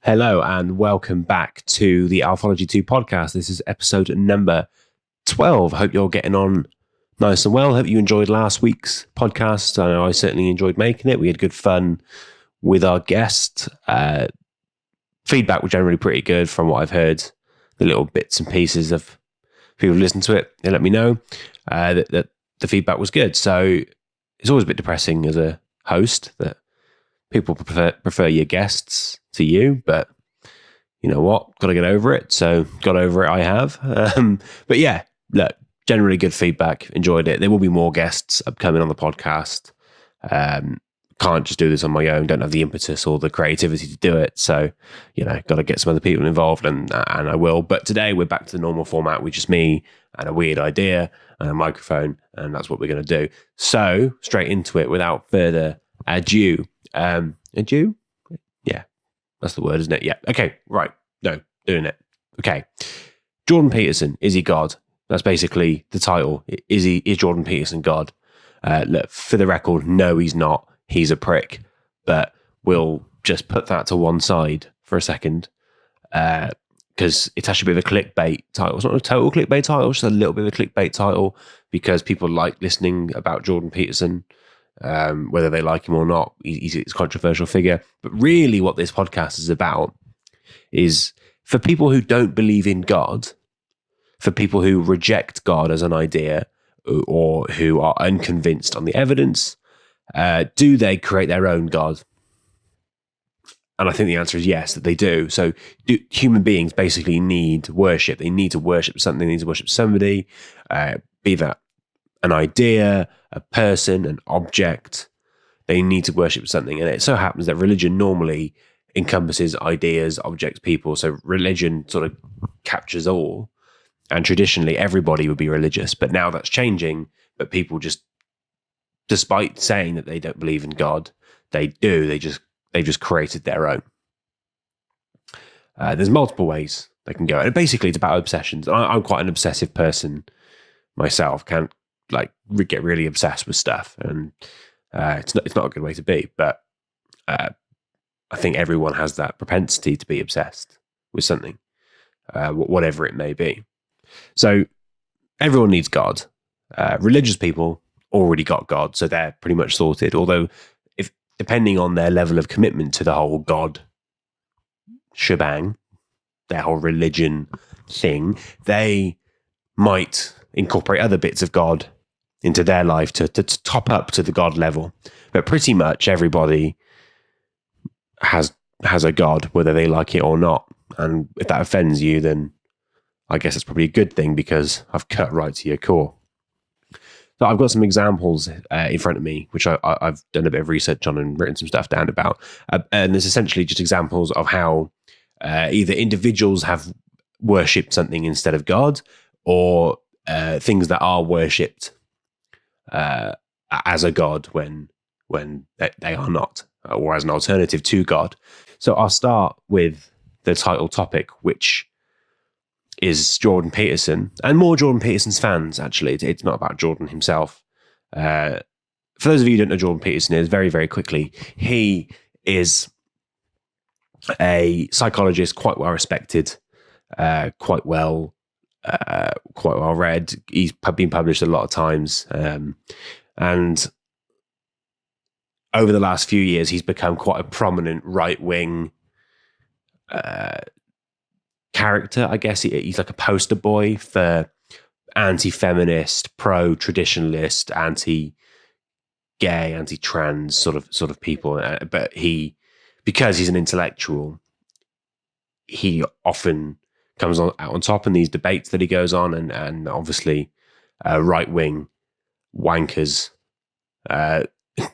Hello and welcome back to the Alfology2 podcast. This is episode number 12. Hope you're getting on nice and well. Hope you enjoyed last week's podcast. I know I certainly enjoyed making it. We had good fun with our guest. Feedback was generally pretty good from what I've heard. The little bits and pieces of people who listen to it, they let me know that the feedback was good. So it's always a bit depressing as a host that people prefer your guests to you, but you know what? Got to get over it. So got over it, I have. But yeah, look, generally good feedback. Enjoyed it. There will be more guests upcoming on the podcast. Can't just do this on my own. Don't have the impetus or the creativity to do it. So, got to get some other people involved, and I will. But today we're back to the normal format, which is me and a weird idea and a microphone, and that's what we're going to do. So straight into it without further ado. Ado? Yeah, that's the word, isn't it? Yeah. Okay, right. No, doing it. Okay. Jordan Peterson, is he God? That's basically the title. Is Jordan Peterson God? Look, for the record, no, he's not. He's a prick. But we'll just put that to one side for a second, because it's actually a bit of a clickbait title. It's not a total clickbait title, it's just a little bit of a clickbait title because people like listening about Jordan Peterson. Whether they like him or not, he's a controversial figure. But really what this podcast is about is for people who don't believe in God, for people who reject God as an idea or who are unconvinced on the evidence, do they create their own God? And I think the answer is yes, that they do. So human beings basically need worship. They need to worship something. They need to worship somebody, be that an idea, a person, an object. They need to worship something. And it so happens that religion normally encompasses ideas, objects, people. So religion sort of captures all. And traditionally, everybody would be religious. But now that's changing. But people just, despite saying that they don't believe in God, they do. They've just created their own. There's multiple ways they can go. And basically, it's about obsessions. I'm quite an obsessive person myself. Can't get really obsessed with stuff, and it's not a good way to be. But I think everyone has that propensity to be obsessed with something, whatever it may be. So everyone needs God. Religious people already got God, so they're pretty much sorted. Although, if depending on their level of commitment to the whole God shebang, their whole religion thing, they might incorporate other bits of God into their life to top up to the God level. But pretty much everybody has a God, whether they like it or not. And if that offends you, then I guess it's probably a good thing because I've cut right to your core. So I've got some examples in front of me, which I've done a bit of research on and written some stuff down about. And there's essentially just examples of how either individuals have worshipped something instead of God, or things that are worshipped as a God when they are not, or as an alternative to God. So I'll start with the title topic, which is Jordan Peterson, and more Jordan Peterson's fans, actually. It's not about Jordan himself. For those of you who don't know Jordan Peterson is, very, very quickly, he is a psychologist, quite well respected, quite well read. He's been published a lot of times, and over the last few years, he's become quite a prominent right-wing character. I guess he's like a poster boy for anti-feminist, pro-traditionalist, anti-gay, anti-trans sort of people. But because he's an intellectual, he often comes out on top in these debates that he goes on, and obviously right-wing wankers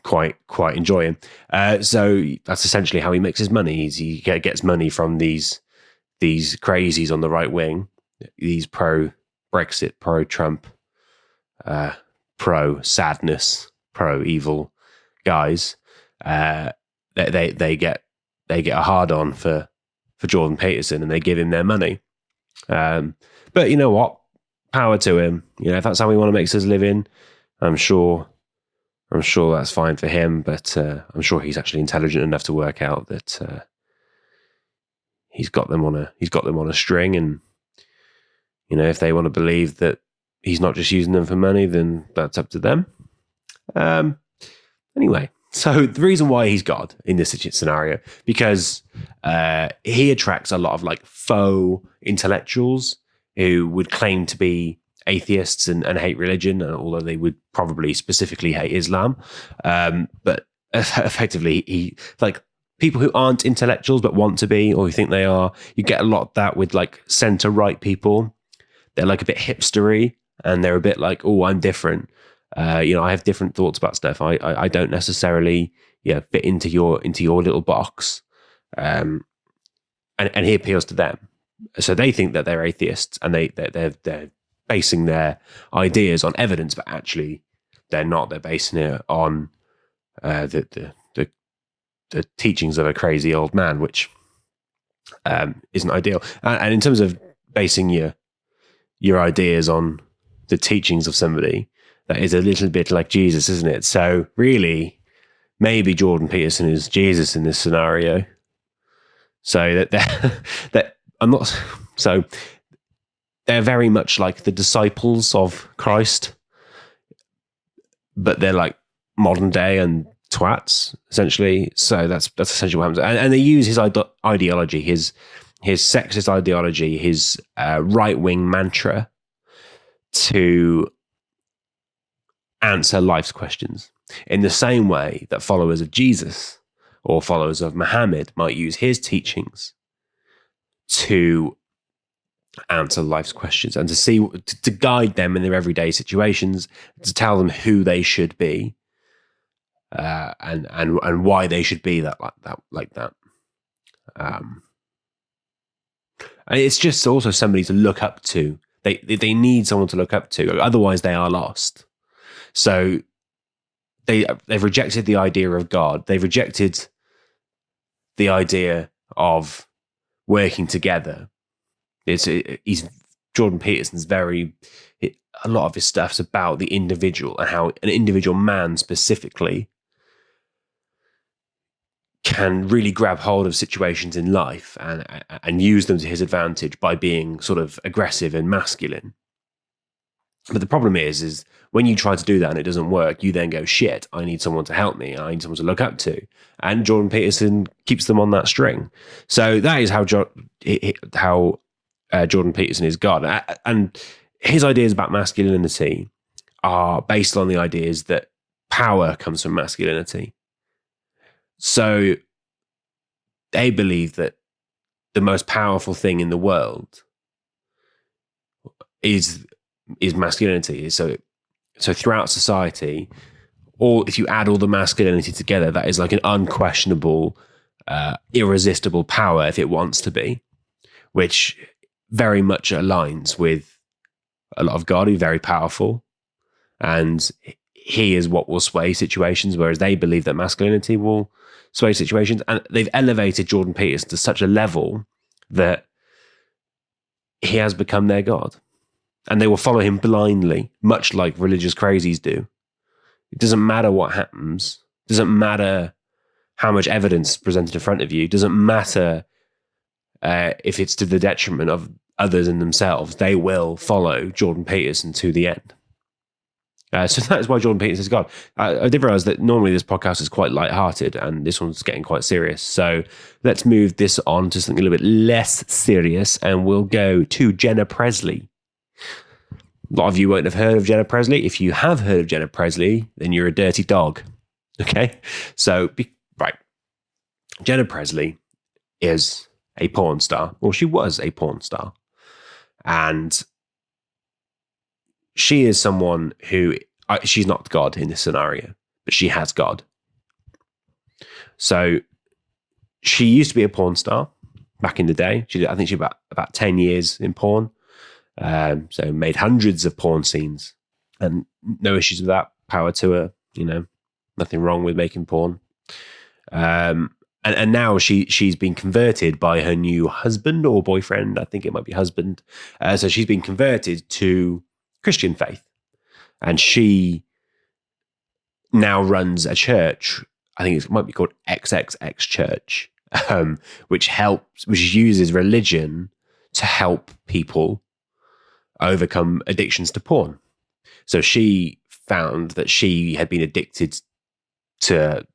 quite enjoy him. So that's essentially how he makes his money. He gets money from these crazies on the right wing, these pro-Brexit, pro-Trump, pro-sadness, pro-evil guys. They get a hard-on for Jordan Peterson, and they give him their money. But you know what? Power to him. If that's how he want to make his living, I'm sure that's fine for him. But I'm sure he's actually intelligent enough to work out that he's got them on a string, and if they want to believe that he's not just using them for money, then that's up to them. Anyway, so the reason why he's God in this scenario, because he attracts a lot of like faux intellectuals who would claim to be atheists and hate religion, although they would probably specifically hate Islam. But effectively, he like people who aren't intellectuals but want to be, or who think they are. You get a lot of that with like center-right people. They're like a bit hipstery, and they're a bit like, oh, I'm different. I have different thoughts about stuff. I don't necessarily fit into your little box. And he appeals to them. So they think that they're atheists, and they're basing their ideas on evidence, but actually they're not. They're basing it on the teachings of a crazy old man, which isn't ideal. And in terms of basing your ideas on the teachings of somebody, that is a little bit like Jesus, isn't it? So really, maybe Jordan Peterson is Jesus in this scenario. So that I'm not. So they're very much like the disciples of Christ, but they're like modern day and twats, essentially. So that's essentially what happens. And they use his ideology, his sexist ideology, his right-wing mantra to answer life's questions in the same way that followers of Jesus or followers of Muhammad might use his teachings to answer life's questions and to guide them in their everyday situations, to tell them who they should be, and why they should be like that. And it's just also somebody to look up to. They need someone to look up to, otherwise they are lost. So they've rejected the idea of God. They've rejected the idea of working together. Jordan Peterson's a lot of his stuff's about the individual and how an individual man specifically can really grab hold of situations in life and use them to his advantage by being sort of aggressive and masculine. But the problem is when you try to do that and it doesn't work, you then go, shit, I need someone to help me. I need someone to look up to. And Jordan Peterson keeps them on that string. So that is how Jordan Peterson is God. And his ideas about masculinity are based on the ideas that power comes from masculinity. So they believe that the most powerful thing in the world is masculinity. So throughout society, or if you add all the masculinity together, that is like an unquestionable, irresistible power if it wants to be, which very much aligns with a lot of God, who's very powerful, and he is what will sway situations, whereas they believe that masculinity will sway situations. And they've elevated Jordan Peterson to such a level that he has become their God. And they will follow him blindly, much like religious crazies do. It doesn't matter what happens. It doesn't matter how much evidence is presented in front of you. It doesn't matter if it's to the detriment of others and themselves. They will follow Jordan Peterson to the end. So that is why Jordan Peterson is God. I did realize that normally this podcast is quite lighthearted and this one's getting quite serious. So let's move this on to something a little bit less serious, and we'll go to Jenna Presley. A lot of you won't have heard of Jenna Presley. If you have heard of Jenna Presley, then you're a dirty dog. Okay? So, right. Jenna Presley is a porn star. Well, she was a porn star. And she is someone who, she's not God in this scenario, but she has God. So she used to be a porn star back in the day. I think she about 10 years in porn. So made hundreds of porn scenes, and no issues with that. Power to her, nothing wrong with making porn. And now she's been converted by her new husband or boyfriend. I think it might be husband. So she's been converted to Christian faith, and she now runs a church. I think it might be called XXX Church, which uses religion to help people overcome addictions to porn. So she found that she had been addicted to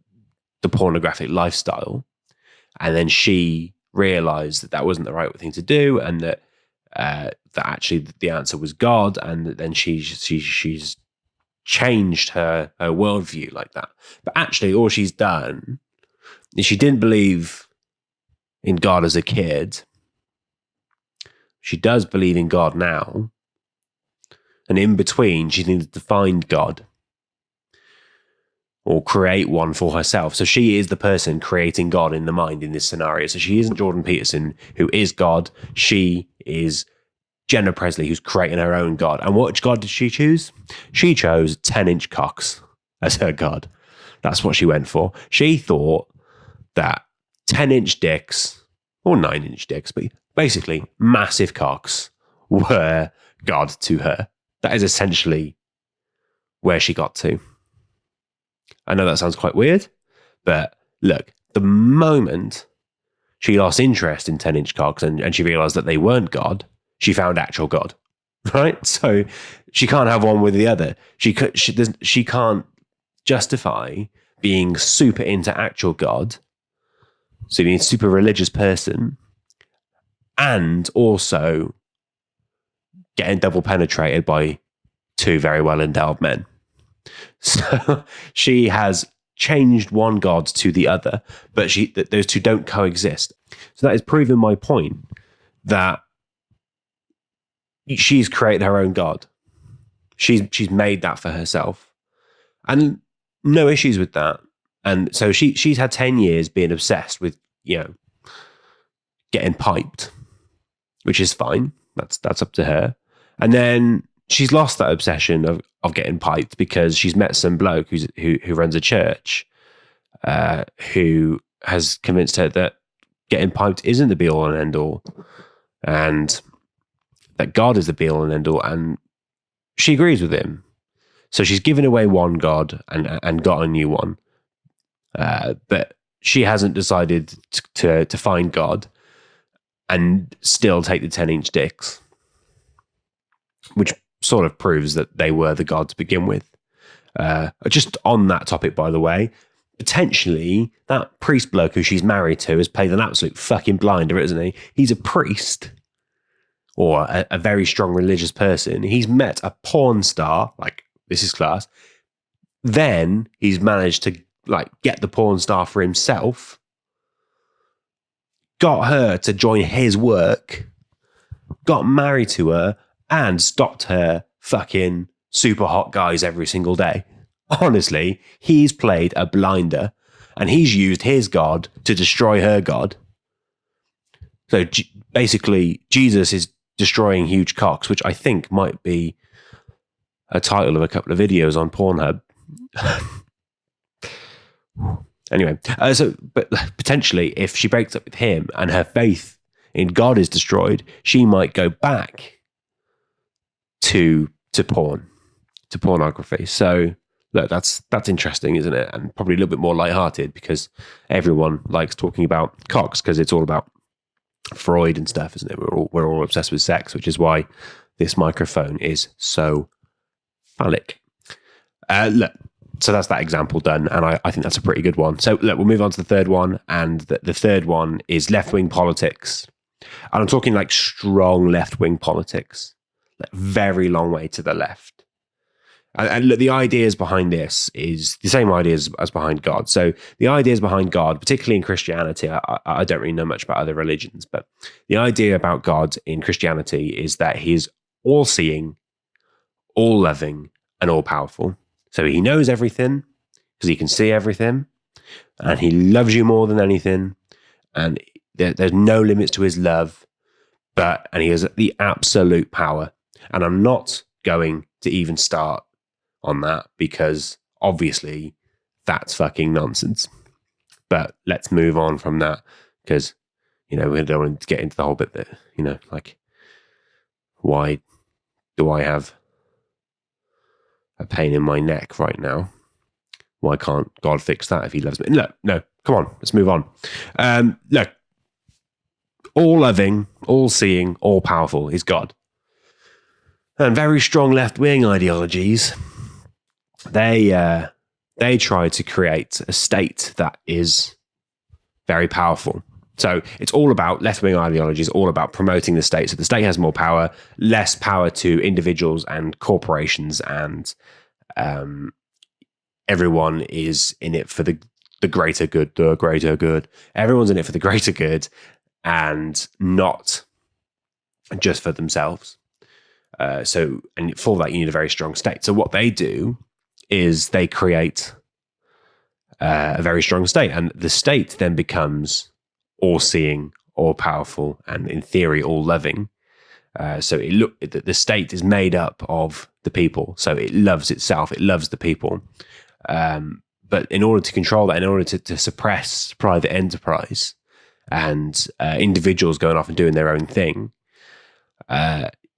the pornographic lifestyle, and then she realized that that wasn't the right thing to do, and that actually the answer was God, and then she's changed her worldview like that. But actually, all she's done is she didn't believe in God as a kid. She does believe in God now, and in between, she needed to find God or create one for herself. So she is the person creating God in the mind in this scenario. So she isn't Jordan Peterson, who is God. She is Jenna Presley, who's creating her own God. And what God did she choose? She chose 10-inch cocks as her God. That's what she went for. She thought that 10-inch dicks, or 9-inch dicks, but basically massive cocks, were God to her. That is essentially where she got to. I know that sounds quite weird, but look, the moment she lost interest in 10-inch cocks and she realized that they weren't God, she found actual God, right? So she can't have one with the other. She can't justify being super into actual God, so being a super religious person, and also getting double penetrated by two very well-endowed men. So she has changed one God to the other, but those two don't coexist. So that is proving my point that she's created her own God. She's made that for herself, and no issues with that. And so she's had 10 years being obsessed with, getting piped, which is fine. That's up to her. And then she's lost that obsession of getting piped because she's met some bloke who runs a church, who has convinced her that getting piped isn't the be all and end all, and that God is the be all and end all, and she agrees with him. So she's given away one God and got a new one, but she hasn't decided to find God and still take the 10-inch dicks, which sort of proves that they were the God to begin with. Just on that topic, by the way, potentially that priest bloke who she's married to has played an absolute fucking blinder, isn't he? He's a priest, or a very strong religious person. He's met a porn star, like, this is class. Then he's managed to get the porn star for himself, got her to join his work, got married to her, and stopped her fucking super hot guys every single day. Honestly, he's played a blinder, and he's used his God to destroy her God. So basically, Jesus is destroying huge cocks, which I think might be a title of a couple of videos on Pornhub. Anyway, but potentially, if she breaks up with him and her faith in God is destroyed, she might go back to pornography. So look, that's interesting, isn't it? And probably a little bit more lighthearted because everyone likes talking about cocks because it's all about Freud and stuff, isn't it? We're all obsessed with sex, which is why this microphone is so phallic. Look, so that's that example done, and I think that's a pretty good one. So look, we'll move on to the third one, and the third one is left-wing politics. And I'm talking like strong left-wing politics, like very long way to the left. And look, the ideas behind this is the same ideas as behind God. So the ideas behind God, particularly in Christianity, I don't really know much about other religions, but the idea about God in Christianity is that he's all-seeing, all-loving, and all-powerful. So he knows everything because he can see everything, and he loves you more than anything, and there's no limits to his love, and he has the absolute power. And I'm not going to even start on that because obviously that's fucking nonsense. But let's move on from that because, we don't want to get into the whole bit that, like, why do I have a pain in my neck right now? Why can't God fix that if he loves me? No, come on, let's move on. Look, all loving, all seeing, all powerful is God. And very strong left-wing ideologies, they try to create a state that is very powerful. So it's all about left-wing ideologies, all about promoting the state. So the state has more power, less power to individuals and corporations, and everyone is in it for the greater good, the greater good. Everyone's in it for the greater good and not just for themselves. And for that, you need a very strong state. So what they do is they create a very strong state, and the state then becomes all-seeing, all-powerful, and in theory, all-loving. So the state is made up of the people, so it loves itself, it loves the people. But in order to control that, in order to suppress private enterprise and individuals going off and doing their own thing,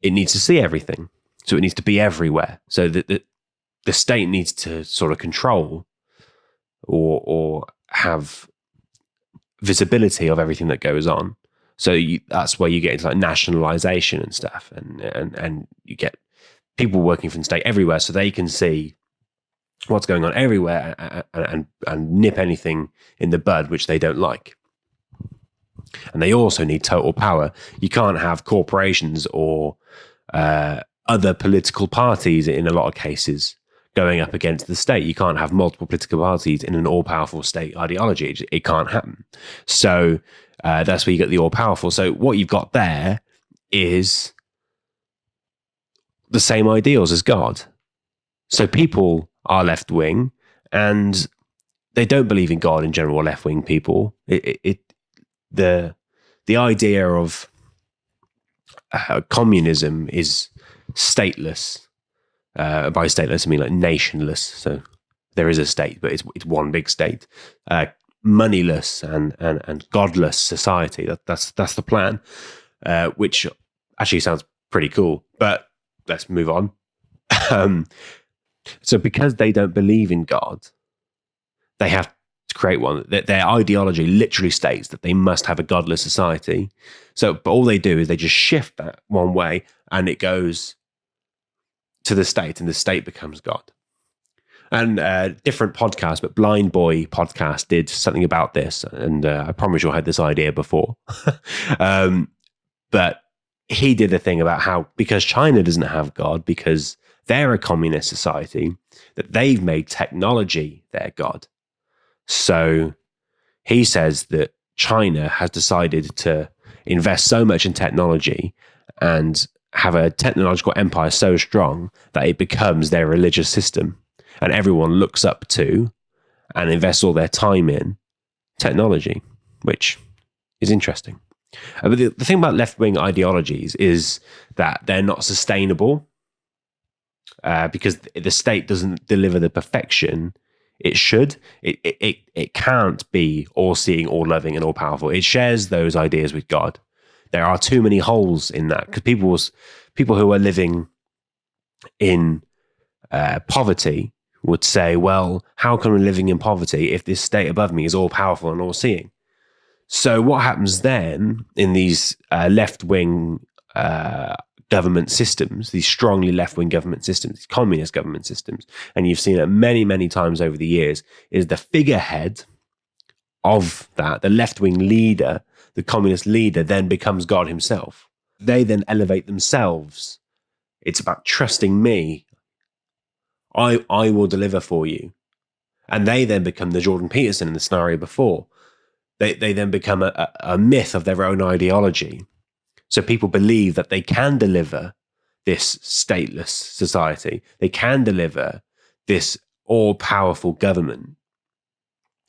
it needs to see everything. So it needs to be everywhere. So the state needs to sort of control or have visibility of everything that goes on. So that's where you get into like nationalization and stuff, and you get people working for the state everywhere, so they can see what's going on everywhere and nip anything in the bud which they don't like. And they also need total power. You can't have corporations or other political parties in a lot of cases going up against the state. You can't have multiple political parties in an all-powerful state ideology. It can't happen. So that's where you get the all-powerful. So what you've got there is the same ideals as God. So people are left-wing and they don't believe in God in general, left-wing people. The idea of communism is stateless. By stateless, I mean like nationless. So there is a state, but it's one big state. Moneyless and godless society. That's the plan, which actually sounds pretty cool. But let's move on. So because they don't believe in God, they have to create one. Their ideology literally states that they must have a godless society. So, but all they do is they just shift that one way, and it goes to the state, and the state becomes God. And different podcasts, but Blind Boy podcast did something about this, and I promise you I had this idea before. But he did a thing about how, because China doesn't have God, because they're a communist society, that they've made technology their God. So he says that China has decided to invest so much in technology and have a technological empire so strong that it becomes their religious system, and everyone looks up to and invests all their time in technology, which is interesting. But the thing about left-wing ideologies is that they're not sustainable because the state doesn't deliver the perfection it should. It can't be all-seeing, all-loving, and all-powerful. It shares those ideas with God. There are too many holes in that, because people who are living in poverty would say, well, how come I'm living in poverty if this state above me is all-powerful and all-seeing? So what happens then in these left-wing government systems, these strongly left-wing government systems, these communist government systems, and you've seen it many, many times over the years, is the figurehead of that, the left-wing leader, the communist leader, then becomes God himself. They then elevate themselves. It's about trusting me. I will deliver for you. And they then become the Jordan Peterson in the scenario before. They then become a myth of their own ideology. So people believe that they can deliver this stateless society. They can deliver this all-powerful government,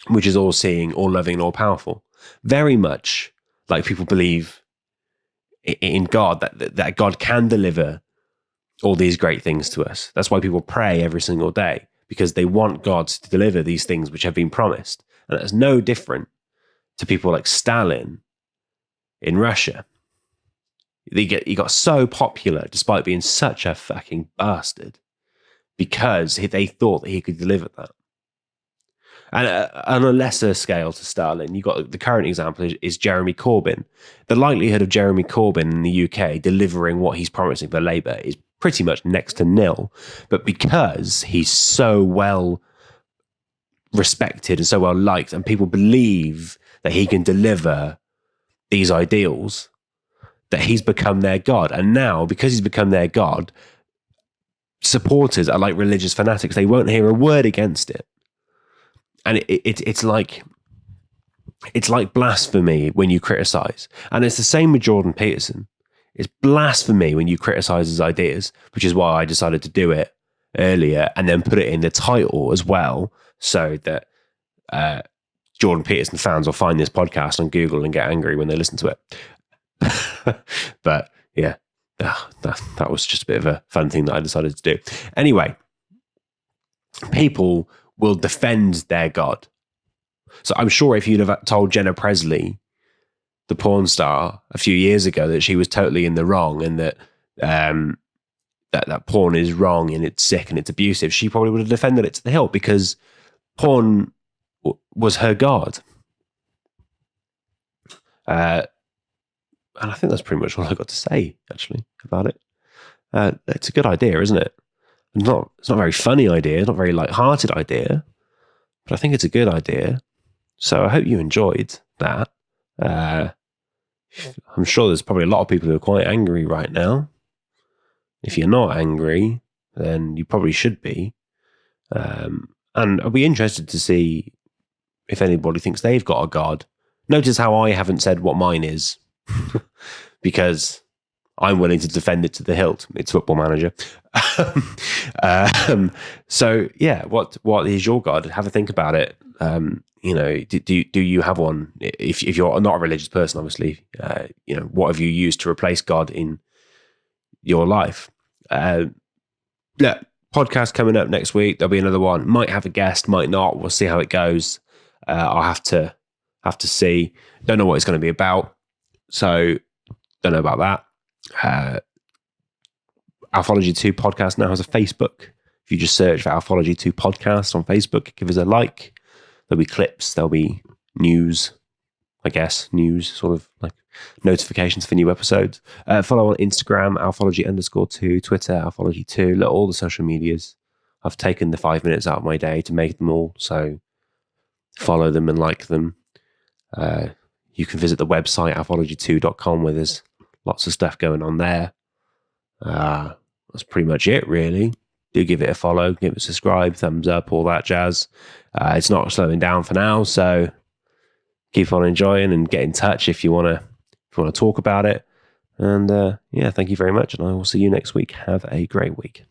which is all-seeing, all-loving, all-powerful. Very much like people believe in God, that God can deliver all these great things to us. That's why people pray every single day, because they want God to deliver these things which have been promised. And that's no different to people like Stalin in Russia. He got so popular despite being such a fucking bastard because they thought that he could deliver that. And on a lesser scale to Stalin, you've got the current example is Jeremy Corbyn. The likelihood of Jeremy Corbyn in the UK delivering what he's promising for Labour is pretty much next to nil. But because he's so well respected and so well liked, and people believe that he can deliver these ideals, that he's become their god. And now, because he's become their god, supporters are like religious fanatics. They won't hear a word against it. And it's like blasphemy when you criticize. And it's the same with Jordan Peterson. It's blasphemy when you criticize his ideas, which is why I decided to do it earlier and then put it in the title as well, so that Jordan Peterson fans will find this podcast on Google and get angry when they listen to it. But yeah, that was just a bit of a fun thing that I decided to do. Anyway, people will defend their God. So I'm sure if you'd have told Jenna Presley, the porn star, a few years ago that she was totally in the wrong and that that porn is wrong and it's sick and it's abusive, she probably would have defended it to the hilt, because porn was her God. And I think that's pretty much all I got to say, actually, about it. It's a good idea, isn't it? It's not a very funny idea, it's not a very light-hearted idea, but I think it's a good idea. So I hope you enjoyed that. I'm sure there's probably a lot of people who are quite angry right now. If you're not angry, then you probably should be. And I'll be interested to see if anybody thinks they've got a God. Notice how I haven't said what mine is, because I'm willing to defend it to the hilt. It's Football Manager. So yeah, what is your God? Have a think about it. Do you have one? If you're not a religious person, obviously, what have you used to replace God in your life? Podcast coming up next week. There'll be another one. Might have a guest, might not. We'll see how it goes. I'll have to see. Don't know what it's going to be about, so don't know about that. Alfology2 podcast now has a Facebook. If you just search for Alfology2 podcast on Facebook, give us a like. There'll be clips, there'll be news, sort of like notifications for new episodes. Follow on Instagram, Alfology_2, Twitter, Alfology2, all the social medias. I've taken the 5 minutes out of my day to make them all, so follow them and like them. You can visit the website, alfology2.com, where there's lots of stuff going on there. That's pretty much it, really. Do give it a follow, give it a subscribe, thumbs up, all that jazz. It's not slowing down for now, so keep on enjoying and get in touch if you want to talk about it. And thank you very much, and I will see you next week. Have a great week.